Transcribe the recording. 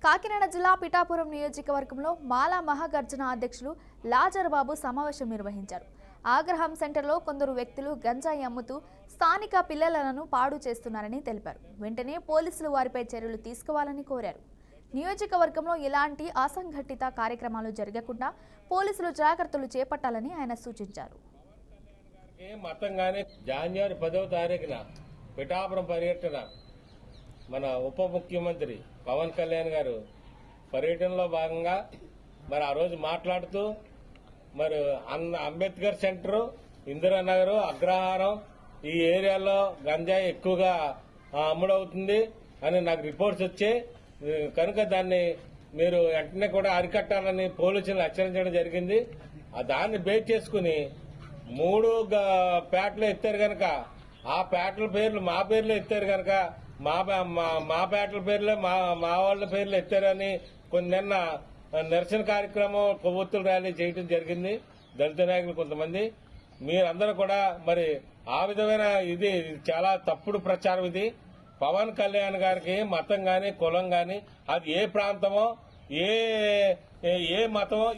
కాకినాడ జిల్లా పిఠాపురం నియోజకవర్గంలో మాలా మహాగర్జన అధ్యక్షులు లాజర్బాబు సమావేశం నిర్వహించారు. ఆగ్రహం సెంటర్లో కొందరు వ్యక్తులు గంజాయి అమ్ముతూ స్థానిక పిల్లలను పాడు చేస్తున్నారని తెలిపారు. వెంటనే పోలీసులు వారిపై చర్యలు తీసుకోవాలని కోరారు. నియోజకవర్గంలో ఎలాంటి అసంఘటిత కార్యక్రమాలు జరగకుండా పోలీసులు జాగ్రత్తలు చేపట్టాలని ఆయన సూచించారు. జనవరి 10వ తారీఖున పిఠాపురం పర్యటన మన ఉప ముఖ్యమంత్రి పవన్ కళ్యాణ్ గారు పర్యటనలో భాగంగా మరి ఆ రోజు మాట్లాడుతూ మరి అంబేద్కర్ సెంటర్, ఇందిరానగర్, అగ్రహారం ఈ ఏరియాలో గంజాయి ఎక్కువగా అమ్ముడవుతుంది అని నాకు రిపోర్ట్స్ వచ్చాయి. కనుక దాన్ని మీరు వెంటనే కూడా అరికట్టాలని పోలీసులను హెచ్చరించడం జరిగింది. దాన్ని బేస్ చేసుకుని 3 పేటలు ఎత్తారు కనుక ఆ పేటల పేర్లు మా పేర్లు ఎత్తారు కనుక మా పేటల పేర్లే మా వాళ్ళ పేర్లు ఎత్తారని నిన్న నిరసన కార్యక్రమం కొవ్వొత్తుల ర్యాలీ చేయడం జరిగింది. దళిత నాయకులు కొంతమంది మీరందరూ కూడా మరి ఆ విధమైన ఇది చాలా తప్పుడు ప్రచారం. ఇది పవన్ కళ్యాణ్ గారికి మతం గాని కులం గాని అది ఏ ప్రాంతమో ఏ మతమో